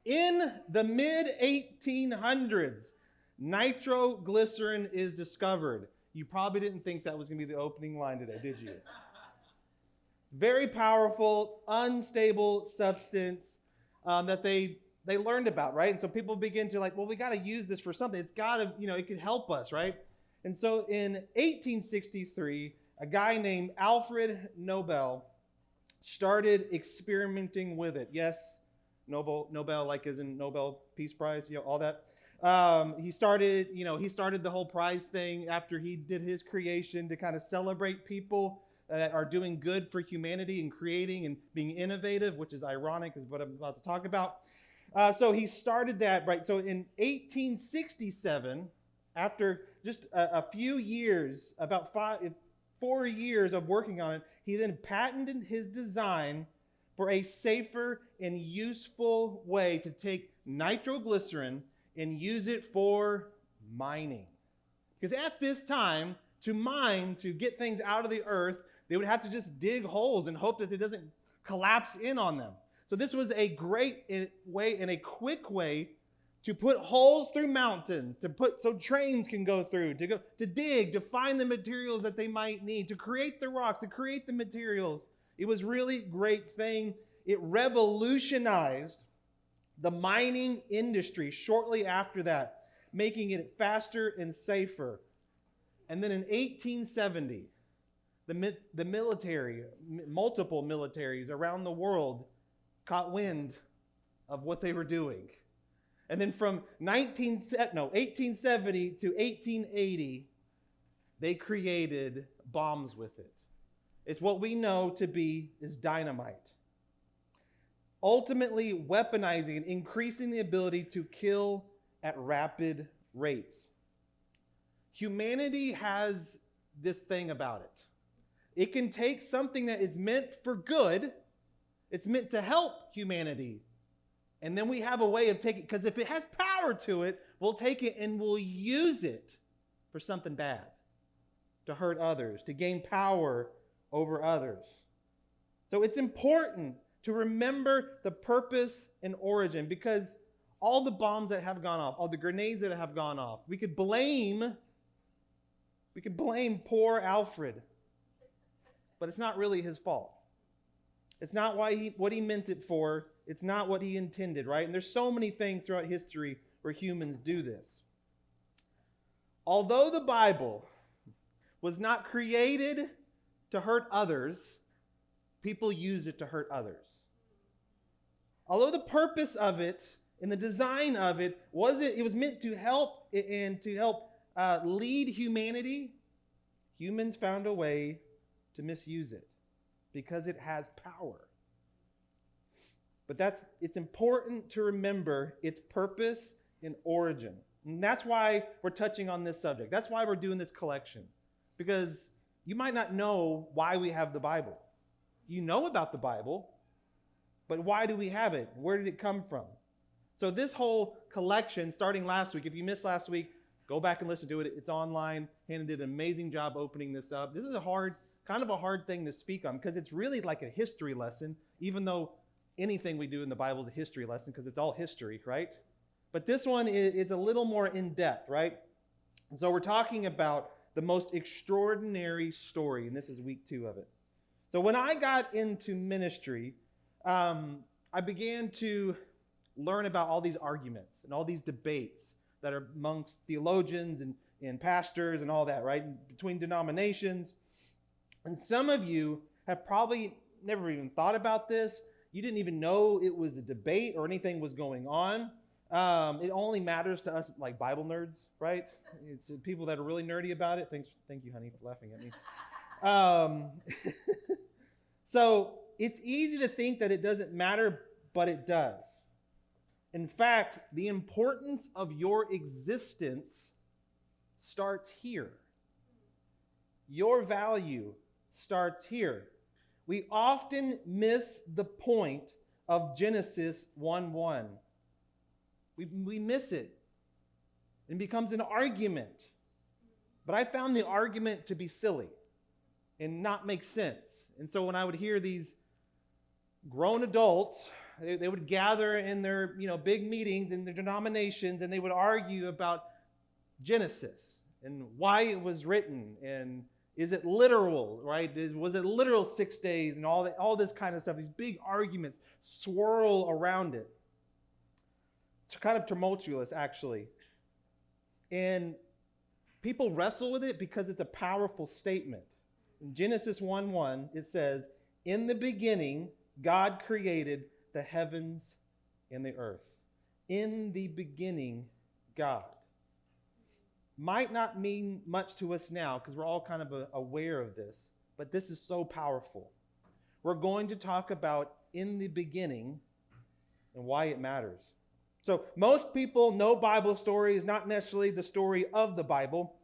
In the mid-1800s, nitroglycerin is discovered. You probably didn't think that was going to be the opening line today, did you? Very powerful, unstable substance that they learned about, right? And so people begin to like, well, we got to use this for something. It's got to, it could help us, right? And so in 1863, a guy named Alfred Nobel started experimenting with it. Yes, Nobel, like as in Nobel Peace Prize, all that. He started the whole prize thing after he did his creation to kind of celebrate people that are doing good for humanity and creating and being innovative, which is ironic, is what I'm about to talk about. So he started that, right? So in 1867, after just a few years, about 4 years of working on it, he then patented his design for a safer and useful way to take nitroglycerin and use it for mining. Because at this time, to mine, to get things out of the earth, they would have to just dig holes and hope that it doesn't collapse in on them. So this was a great way and a quick way to put holes through mountains, so trains can go through, to dig, to find the materials that they might need, to create the rocks, to create the materials. It was really great thing. It revolutionized the mining industry shortly after that, making it faster and safer. And then in 1870, the military, multiple militaries around the world caught wind of what they were doing. And then from 1870 to 1880, they created bombs with it. It's what we know to be is dynamite. Ultimately weaponizing and increasing the ability to kill at rapid rates. Humanity has this thing about it. It can take something that is meant for good, it's meant to help humanity, and then we have a way of taking, because if it has power to it, we'll take it and we'll use it for something bad, to hurt others, to gain power over others. So it's important to remember the purpose and origin, because all the bombs that have gone off, all the grenades that have gone off, we could blame poor Alfred. But it's not really his fault. It's not what he meant it for. It's not what he intended, right? And there's so many things throughout history where humans do this. Although the Bible was not created to hurt others, people use it to hurt others. Although the purpose of it and the design of it was meant to help and to help lead humanity, humans found a way to misuse it because it has power. But it's important to remember its purpose and origin. And that's why we're touching on this subject. That's why we're doing this collection. Because you might not know why we have the Bible. You know about the Bible, but why do we have it? Where did it come from? So this whole collection, starting last week, if you missed last week, go back and listen to it. It's online. Hannah did an amazing job opening this up. This is kind of a hard thing to speak on because it's really like a history lesson, even though anything we do in the Bible is a history lesson because it's all history, right? But this one is a little more in-depth, right? And so we're talking about the most extraordinary story, and this is week 2 of it. So when I got into ministry, I began to learn about all these arguments and all these debates that are amongst theologians and pastors and all that, right? Between denominations. And some of you have probably never even thought about this. You didn't even know it was a debate or anything was going on. It only matters to us like Bible nerds, right? It's people that are really nerdy about it. Thank you, honey, for laughing at me. So it's easy to think that it doesn't matter, but it does. In fact, the importance of your existence starts here. Your value starts here. We often miss the point of Genesis 1:1. We miss it. It becomes an argument. But I found the argument to be silly and not make sense. And so when I would hear these grown adults they would gather in their big meetings in their denominations, and they would argue about Genesis and why it was written, and is it literal, right? Was it literal 6 days, and all this kind of stuff. These big arguments swirl around it. It's kind of tumultuous, actually. And people wrestle with it because it's a powerful statement. In Genesis 1:1, it says, "In the beginning, God created the heavens and the earth." In the beginning, God. Might not mean much to us now because we're all kind of aware of this, but this is so powerful. We're going to talk about in the beginning and why it matters. So most people know Bible stories, not necessarily the story of the Bible.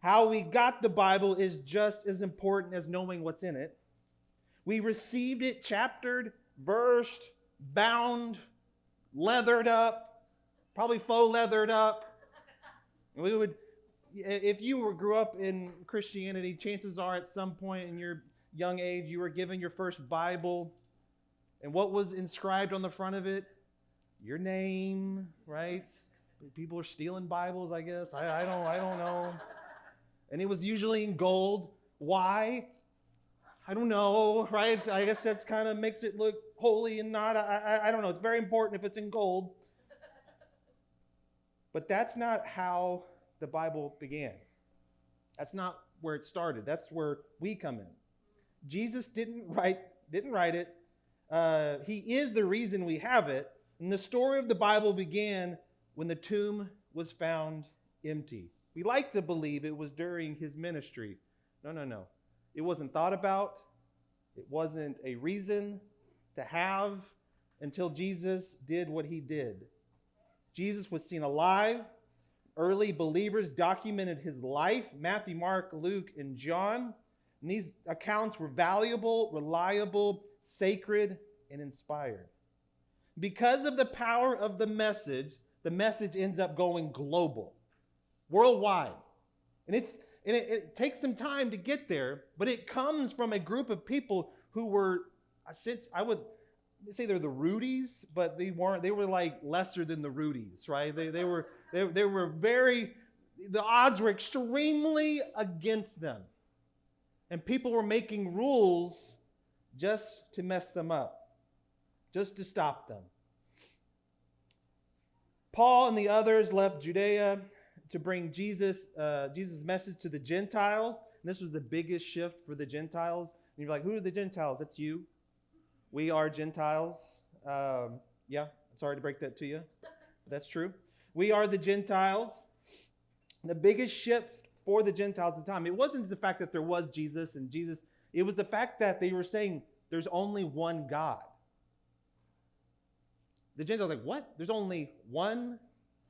How we got the Bible is just as important as knowing what's in it. We received it chaptered, versed, bound, leathered up, probably faux leathered up. And we would, if you grew up in Christianity, chances are at some point in your young age you were given your first Bible. And what was inscribed on the front of it? Your name, right? People are stealing Bibles, I guess. I don't know. And it was usually in gold. Why? I don't know, right? I guess that's kind of makes it look holy and not. I don't know. It's very important if it's in gold. But that's not how the Bible began. That's not where it started. That's where we come in. Jesus didn't write it. He is the reason we have it. And the story of the Bible began when the tomb was found empty. We like to believe it was during his ministry. No. It wasn't thought about. It wasn't a reason to have until Jesus did what he did. Jesus was seen alive. Early believers documented his life, Matthew, Mark, Luke, and John. And these accounts were valuable, reliable, sacred, and inspired. Because of the power of the message ends up going global, worldwide. And it takes some time to get there, but it comes from a group of people who were, I would say they're the Rudies, but they weren't. They were like lesser than the Rudies, right? They were very, the odds were extremely against them. And people were making rules just to mess them up, just to stop them. Paul and the others left Judea to bring Jesus' message to the Gentiles. And this was the biggest shift for the Gentiles. And you're like, who are the Gentiles? That's you. We are Gentiles. Yeah, sorry to break that to you. That's true. We are the Gentiles. The biggest shift for the Gentiles at the time, it wasn't the fact that there was Jesus and Jesus. It was the fact that they were saying there's only one God. The Gentiles are like, what? There's only one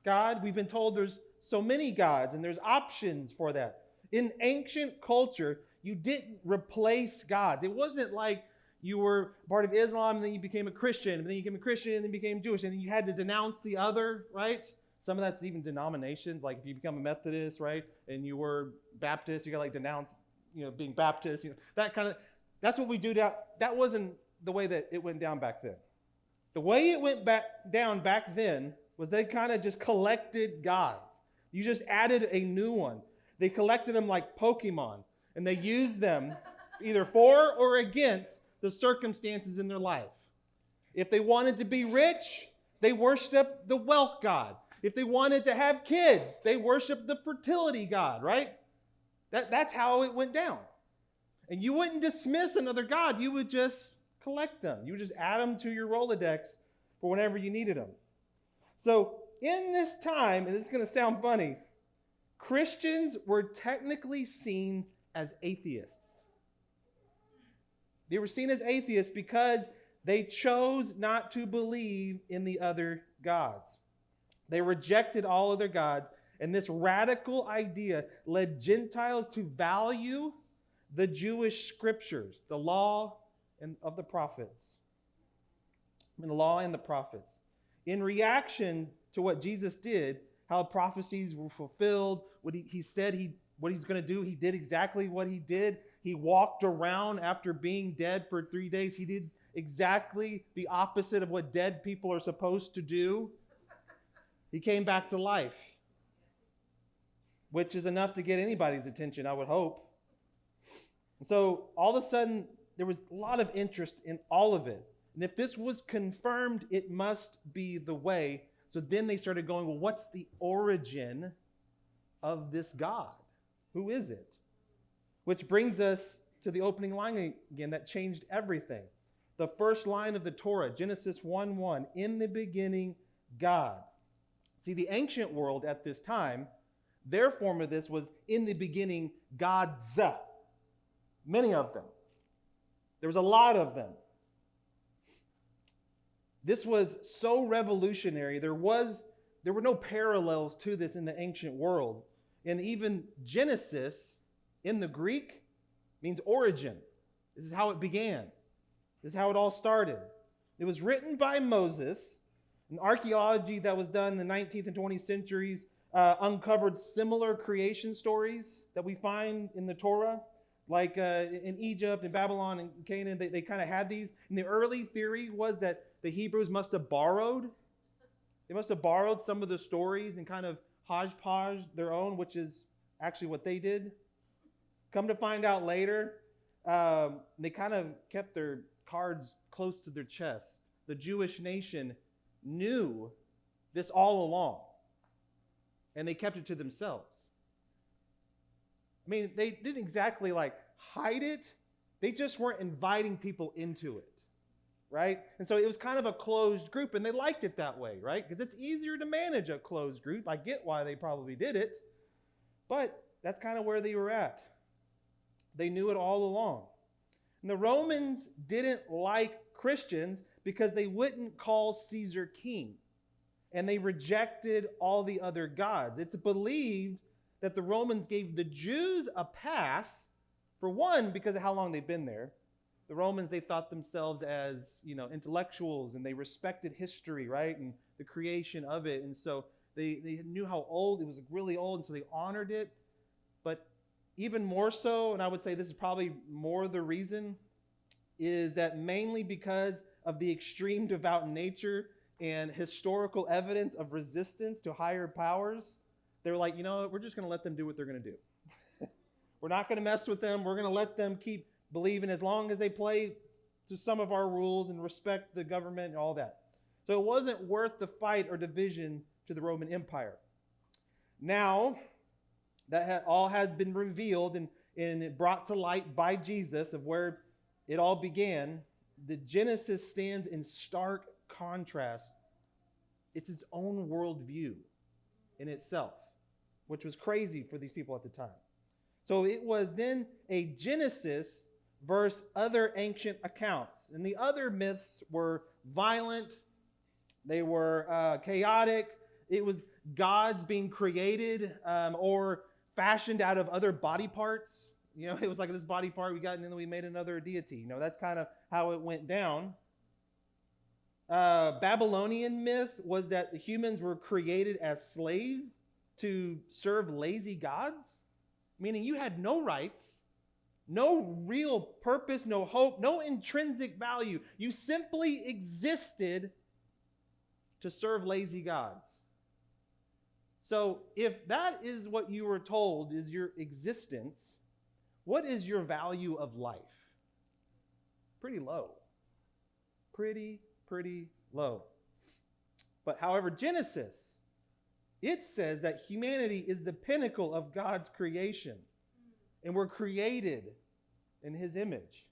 God? We've been told there's so many gods, and there's options for that. In ancient culture, you didn't replace gods. It wasn't like you were part of Islam, and then you became a Christian, and then you became a Christian, and then you became Jewish, and then you had to denounce the other, right? Some of that's even denominations. Like if you become a Methodist, right, and you were Baptist, you got to like denounce, being Baptist, that kind of. That's what we do now. That wasn't the way that it went down back then. The way it went down back then was they kind of just collected gods. You just added a new one. They collected them like Pokemon, and they used them either for or against the circumstances in their life. If they wanted to be rich, they worshiped the wealth god. If they wanted to have kids, they worshiped the fertility god, right? That's how it went down. And you wouldn't dismiss another god. You would just collect them. You would just add them to your Rolodex for whenever you needed them. So in this time, and this is going to sound funny, Christians were technically seen as atheists. They were seen as atheists because they chose not to believe in the other gods. They rejected all other gods, and this radical idea led Gentiles to value the Jewish scriptures, the law and of the prophets. The law and the prophets. In reaction to what Jesus did, how prophecies were fulfilled, what he said what he's going to do, he did exactly what he did. He walked around after being dead for 3 days. He did exactly the opposite of what dead people are supposed to do. He came back to life, which is enough to get anybody's attention, I would hope. And so all of a sudden, there was a lot of interest in all of it. And if this was confirmed, it must be the way. So then they started going, well, what's the origin of this God? Who is it? Which brings us to the opening line again that changed everything. The first line of the Torah, Genesis 1:1, in the beginning, God. See, the ancient world at this time, their form of this was in the beginning, God's. Many of them. There was a lot of them. This was so revolutionary. There were no parallels to this in the ancient world. And even Genesis in the Greek means origin. This is how it began. This is how it all started. It was written by Moses. An archaeology that was done in the 19th and 20th centuries uncovered similar creation stories that we find in the Torah. Like in Egypt and Babylon and Canaan, they kind of had these. And the early theory was that the Hebrews must have borrowed. They must have borrowed some of the stories and kind of hodgepodge their own, which is actually what they did. Come to find out later, they kind of kept their cards close to their chest. The Jewish nation knew this all along, and they kept it to themselves. I mean, they didn't exactly like hide it. They just weren't inviting people into it, right? And so it was kind of a closed group, and they liked it that way, right? Because it's easier to manage a closed group. I get why they probably did it, but that's kind of where they were at. They knew it all along. And the Romans didn't like Christians because they wouldn't call Caesar king, and they rejected all the other gods. It's believed that the Romans gave the Jews a pass, for one, because of how long they've been there. The Romans, they thought themselves as, intellectuals, and they respected history, right, and the creation of it. And so they knew how old, it was really old, and so they honored it. But even more so, and I would say this is probably more the reason, is that mainly because of the extreme devout nature and historical evidence of resistance to higher powers, they were like, we're just going to let them do what they're going to do. We're not going to mess with them. We're going to let them keep believing as long as they play to some of our rules and respect the government and all that. So it wasn't worth the fight or division to the Roman Empire. Now that all has been revealed and brought to light by Jesus of where it all began, the Genesis stands in stark contrast. It's its own worldview in itself, which was crazy for these people at the time. So it was then a Genesis versus other ancient accounts. And the other myths were violent, they were chaotic. It was gods being created or fashioned out of other body parts. It was like this body part we got, and then we made another deity. That's kind of how it went down. Babylonian myth was that the humans were created as slaves to serve lazy gods, meaning you had no rights, no real purpose, no hope, no intrinsic value. You simply existed to serve lazy gods. So if that is what you were told is your existence, what is your value of life? Pretty low. Pretty low. But however, Genesis, it says that humanity is the pinnacle of God's creation. And we're created in his image.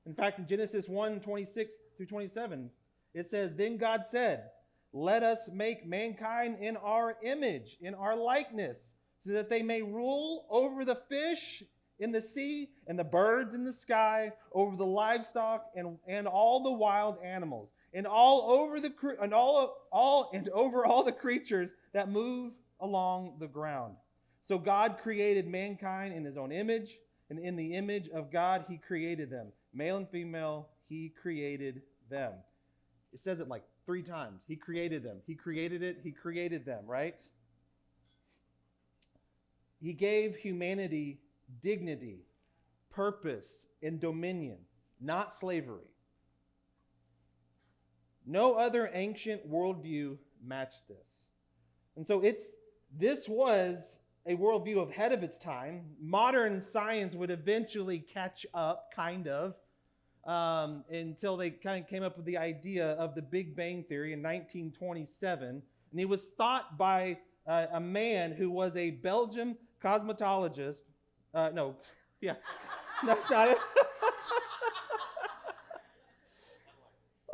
In fact, in Genesis 1:26 through 27, it says, "Then God said, let us make mankind in our image, in our likeness, so that they may rule over the fish in the sea and the birds in the sky, over the livestock and all the wild animals, and over all the creatures that move along the ground." So God created mankind in his own image, and in the image of God he created them. Male and female, he created them. It says it like 3 times. He created them. He created it. He created them, right? He gave humanity dignity, purpose, and dominion, not slavery. No other ancient worldview matched this. And so this was a worldview ahead of its time. Modern science would eventually catch up, kind of, until they kind of came up with the idea of the Big Bang Theory in 1927. And it was thought by a man who was a Belgian cosmetologist. No, yeah, that's not it.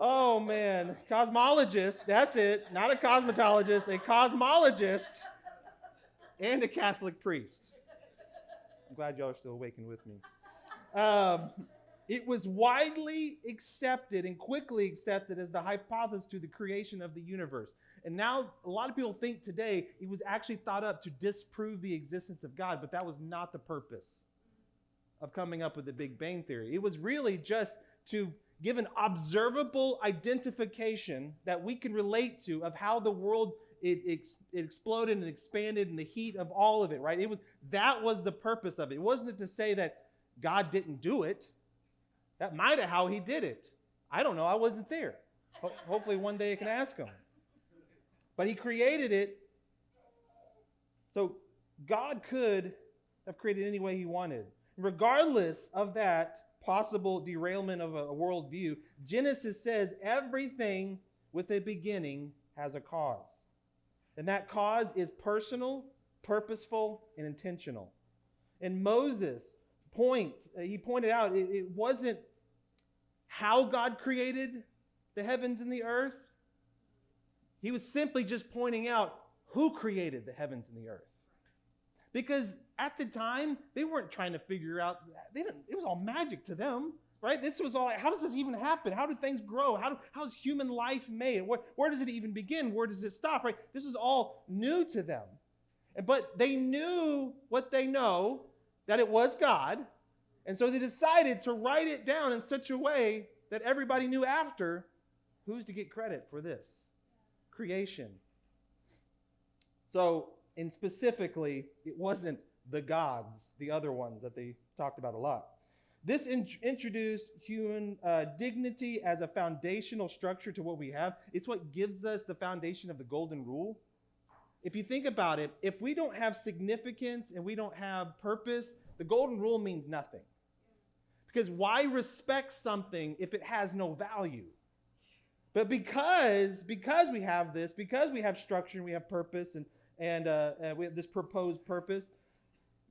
Oh, man. Cosmologist. That's it. Not a cosmetologist. A cosmologist and a Catholic priest. I'm glad y'all are still waking with me. It was widely accepted and quickly accepted as the hypothesis to the creation of the universe. And now a lot of people think today it was actually thought up to disprove the existence of God, but that was not the purpose of coming up with the Big Bang Theory. It was really just to give an observable identification that we can relate to of how the world it exploded and expanded in the heat of all of it, right? That was the purpose of it. It wasn't to say that God didn't do it. That might have how he did it. I don't know. I wasn't there. Hopefully one day I can ask him. But he created it. So God could have created any way he wanted. Regardless of that possible derailment of a worldview, Genesis says everything with a beginning has a cause. And that cause is personal, purposeful, and intentional. And Moses pointed out it wasn't how God created the heavens and the earth. He was simply just pointing out who created the heavens and the earth. Because at the time, they weren't trying to figure out, it was all magic to them, right? This was all, how does this even happen? How do things grow? How is human life made? Where does it even begin? Where does it stop, right? This is all new to them. But they knew what they know, that it was God. And so they decided to write it down in such a way that everybody knew after who's to get credit for this creation. So, and specifically, it wasn't the gods, the other ones that they talked about a lot. This introduced human dignity as a foundational structure to what we have. It's what gives us the foundation of the golden rule. If you think about it, if we don't have significance and we don't have purpose, the golden rule means nothing. Because why respect something if it has no value? But because we have this, because we have structure and we have purpose and we have this proposed purpose,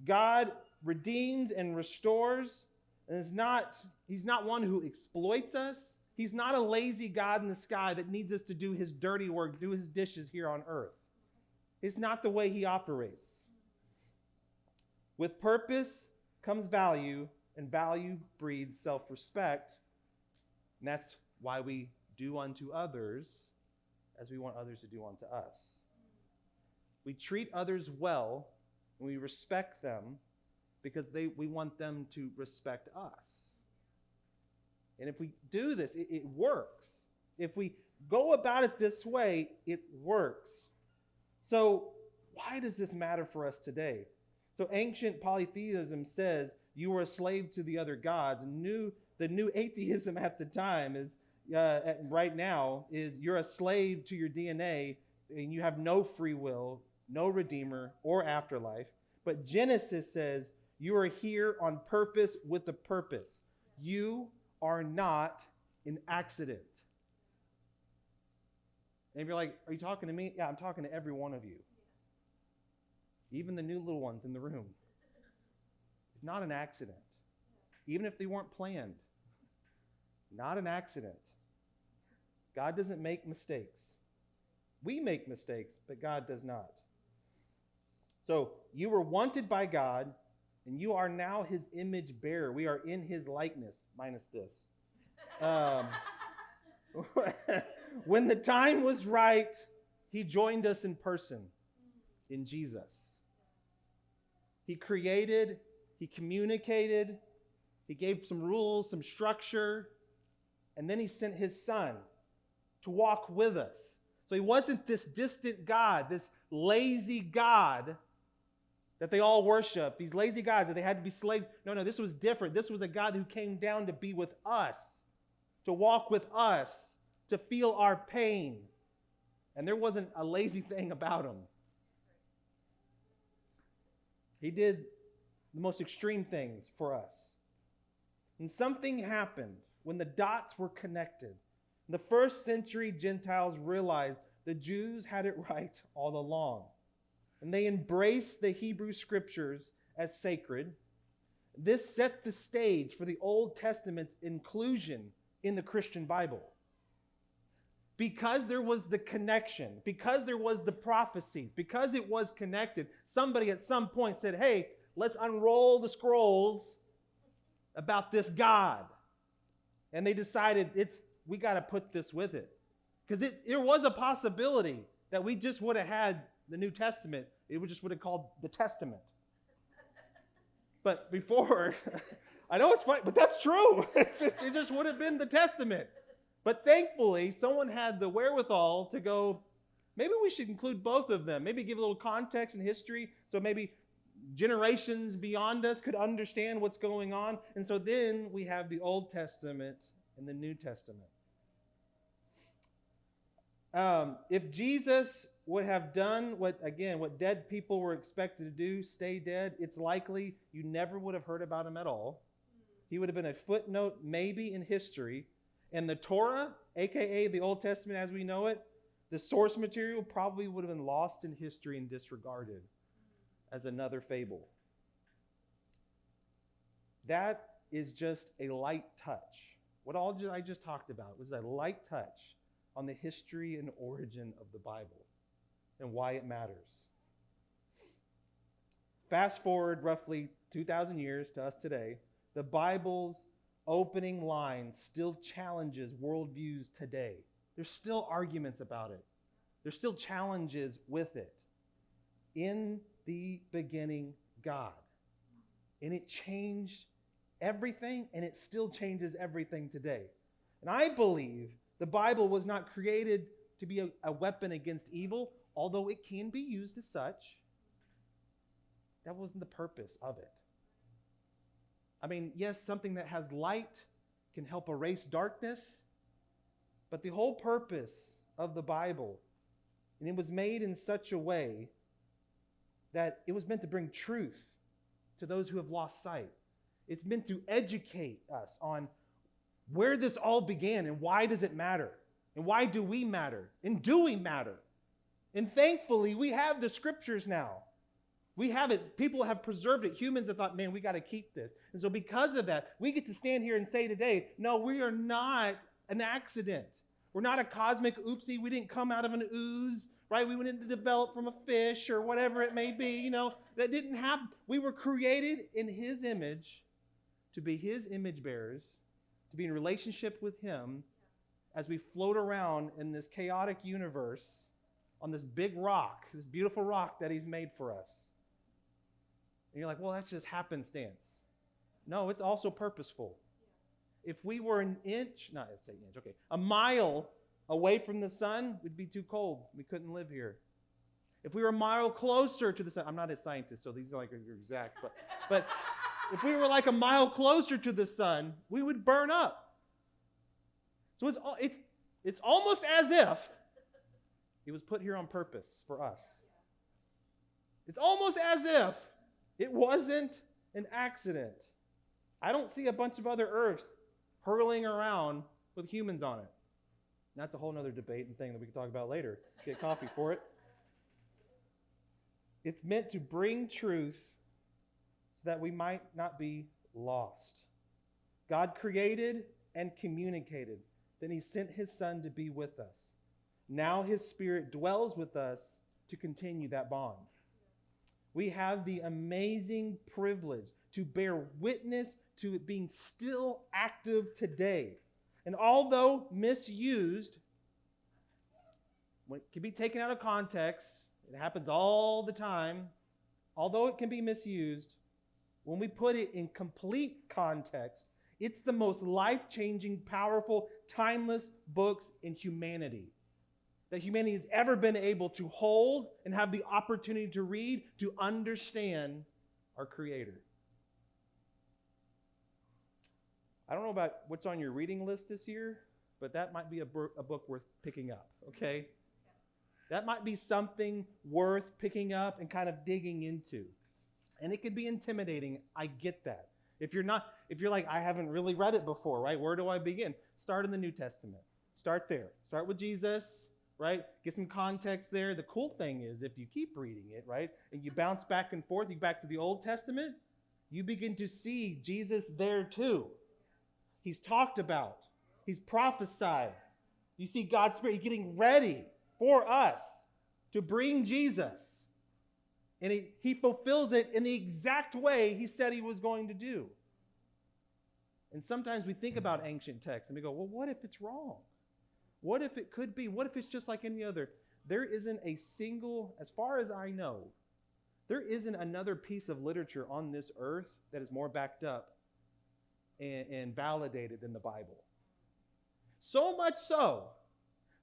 God redeems and restores. And he's not one who exploits us. He's not a lazy God in the sky that needs us to do his dirty work, do his dishes here on earth. It's not the way he operates. With purpose comes value, and value breeds self-respect. And that's why we do unto others as we want others to do unto us. We treat others well, and we respect them because we want them to respect us. And if we do this, it works. If we go about it this way, it works. So why does this matter for us today? So ancient polytheism says you were a slave to the other gods. And the new atheism at the time is right now is you're a slave to your DNA and you have no free will, no redeemer or afterlife. But Genesis says you are here on purpose with a purpose. You are not an accident. And if you're like, are you talking to me? Yeah, I'm talking to every one of you. Even the new little ones in the room. It's not an accident. Even if they weren't planned. Not an accident. God doesn't make mistakes. We make mistakes, but God does not. So you were wanted by God, and you are now his image bearer. We are in his likeness, minus this. When the time was right, he joined us in person in Jesus. He created, he communicated, he gave some rules, some structure, and then he sent his son to walk with us. So he wasn't this distant God, this lazy God that they all worship, these lazy gods that they had to be slaves. No, this was different. This was a God who came down to be with us, to walk with us, to feel our pain. And there wasn't a lazy thing about him. He did the most extreme things for us. And something happened when the dots were connected. In the first century, Gentiles realized the Jews had it right all along. And they embraced the Hebrew scriptures as sacred. This set the stage for the Old Testament's inclusion in the Christian Bible. Because there was the connection, because there was the prophecies, because it was connected, somebody at some point said, hey, let's unroll the scrolls about this God. And they decided we got to put this with it. Because there was a possibility that we just would have had the New Testament. It just would have called the Testament. But before, I know it's funny, but that's true. It just would have been the Testament. But thankfully, someone had the wherewithal to go, maybe we should include both of them. Maybe give a little context and history so maybe generations beyond us could understand what's going on. And so then we have the Old Testament and the New Testament. If Jesus would have done what dead people were expected to do, stay dead, it's likely you never would have heard about him at all. He would have been a footnote maybe in history. And the Torah, aka the Old Testament as we know it, the source material probably would have been lost in history and disregarded as another fable. That is just a light touch. What all I just talked about was a light touch on the history and origin of the Bible and why it matters. Fast forward roughly 2,000 years to us today, the Bible's opening line still challenges worldviews today. There's still arguments about it. There's still challenges with it. In the beginning, God. And it changed everything, and it still changes everything today. And I believe the Bible was not created to be a weapon against evil, although it can be used as such. That wasn't the purpose of it. I mean, yes, something that has light can help erase darkness, but the whole purpose of the Bible, and it was made in such a way that it was meant to bring truth to those who have lost sight. It's meant to educate us on where this all began and why does it matter? And why do we matter? And do we matter? And thankfully, we have the scriptures now. We have it. People have preserved it. Humans have thought, man, we got to keep this. And so because of that, we get to stand here and say today, no, we are not an accident. We're not a cosmic oopsie. We didn't come out of an ooze, right? We didn't develop from a fish or whatever it may be. That didn't happen. We were created in his image to be his image bearers, to be in relationship with him as we float around in this chaotic universe on this big rock, this beautiful rock that he's made for us. And you're like, well, that's just happenstance. No, it's also purposeful. If we were a mile away from the sun, we'd be too cold. We couldn't live here. If we were a mile closer to the sun, I'm not a scientist, so these are like exact, but if we were like a mile closer to the sun, we would burn up. So it's almost as if it was put here on purpose for us. It's almost as if it wasn't an accident. I don't see a bunch of other Earth hurling around with humans on it. And that's a whole other debate and thing that we can talk about later. Get coffee for it. It's meant to bring truth so that we might not be lost. God created and communicated. Then he sent his Son to be with us. Now his Spirit dwells with us to continue that bond. We have the amazing privilege to bear witness to it being still active today. And although misused, when it can be taken out of context, it happens all the time, although it can be misused, when we put it in complete context, it's the most life-changing, powerful, timeless books in humanity that humanity has ever been able to hold and have the opportunity to read, to understand our Creator. I don't know about what's on your reading list this year, but that might be a book worth picking up, okay? That might be something worth picking up and kind of digging into. And it could be intimidating. I get that. If you're like, I haven't really read it before, right? Where do I begin? Start in the New Testament. Start there. Start with Jesus, right? Get some context there. The cool thing is if you keep reading it, right, and you bounce back and forth, you go back to the Old Testament, you begin to see Jesus there too. He's talked about. He's prophesied. You see God's Spirit getting ready for us to bring Jesus. And he fulfills it in the exact way he said he was going to do. And sometimes we think about ancient texts and we go, well, what if it's wrong? What if it could be? What if it's just like any other? There isn't a single, as far as I know, there isn't another piece of literature on this earth that is more backed up and validated than the Bible. So much so,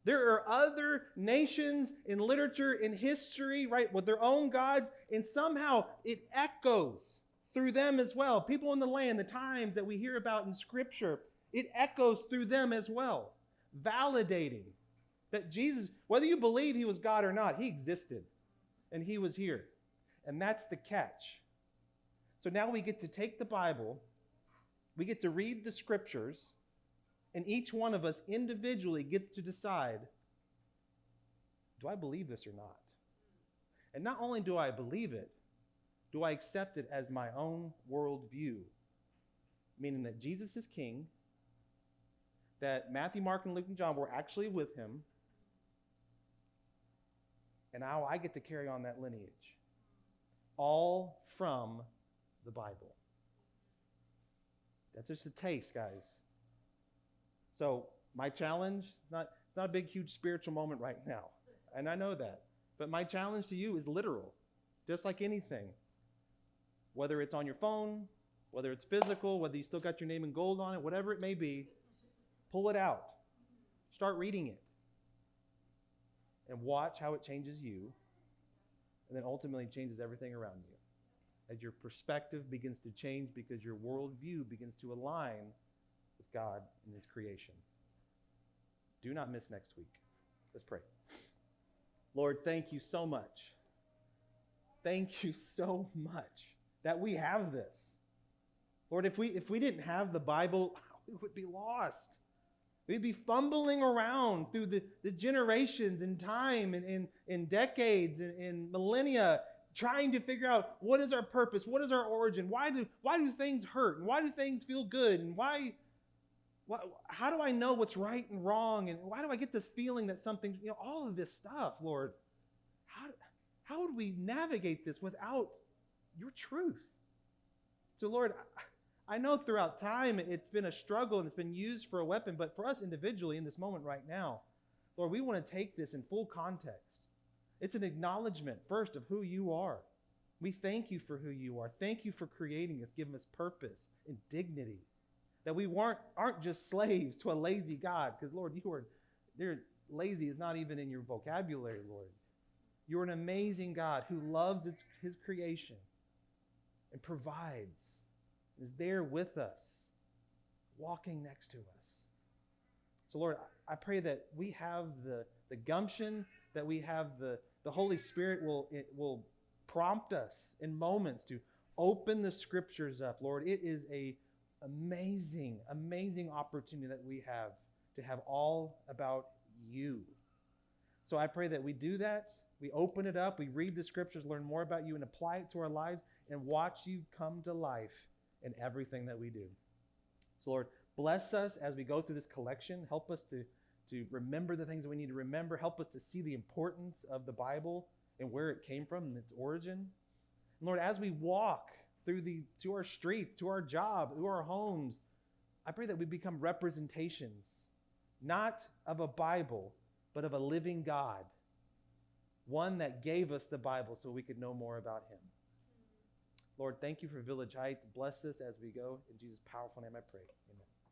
there are other nations in literature, in history, right, with their own gods, and somehow it echoes through them as well. People in the land, the times that we hear about in Scripture, it echoes through them as well, validating that Jesus, whether you believe he was God or not, he existed, and he was here. And that's the catch. So now we get to take the Bible, we get to read the Scriptures, and each one of us individually gets to decide, do I believe this or not? And not only do I believe it, do I accept it as my own worldview? Meaning that Jesus is king, that Matthew, Mark, and Luke, and John were actually with him, and now I get to carry on that lineage. All from the Bible. That's just a taste, guys. So my challenge, it's not a big, huge spiritual moment right now. And I know that. But my challenge to you is literal. Just like anything. Whether it's on your phone, whether it's physical, whether you still got your name in gold on it, whatever it may be, pull it out. Start reading it. And watch how it changes you. And then ultimately changes everything around you. As your perspective begins to change because your worldview begins to align with God and his creation. Do not miss next week. Let's pray. Lord, thank you so much. Thank you so much that we have this. Lord, if we didn't have the Bible, we would be lost. We'd be fumbling around through the generations and time and decades and millennia, trying to figure out what is our purpose, what is our origin, why do things hurt, and why do things feel good, and how do I know what's right and wrong, and why do I get this feeling that something, all of this stuff, Lord, how would we navigate this without your truth? So Lord, I know throughout time it's been a struggle and it's been used for a weapon, but for us individually in this moment right now, Lord, we want to take this in full context. It's an acknowledgement first of who you are. We thank you for who you are. Thank you for creating us, giving us purpose and dignity. That we aren't just slaves to a lazy God, because Lord, lazy is not even in your vocabulary, Lord. You're an amazing God who loves his creation and provides, is there with us, walking next to us. So Lord, I pray that we have the gumption, that we have the Holy Spirit will prompt us in moments to open the Scriptures up. Lord, it is a amazing, amazing opportunity that we have to have all about you. So I pray that we do that. We open it up, we read the Scriptures, learn more about you, and apply it to our lives, and watch you come to life in everything that we do. So Lord, bless us as we go through this collection. Help us to remember the things that we need to remember. Help us to see the importance of the Bible and where it came from and its origin. And Lord, as we walk to our streets, to our job, to our homes, I pray that we become representations, not of a Bible, but of a living God. One that gave us the Bible so we could know more about him. Lord, thank you for Village Heights. Bless us as we go. In Jesus' powerful name I pray. Amen.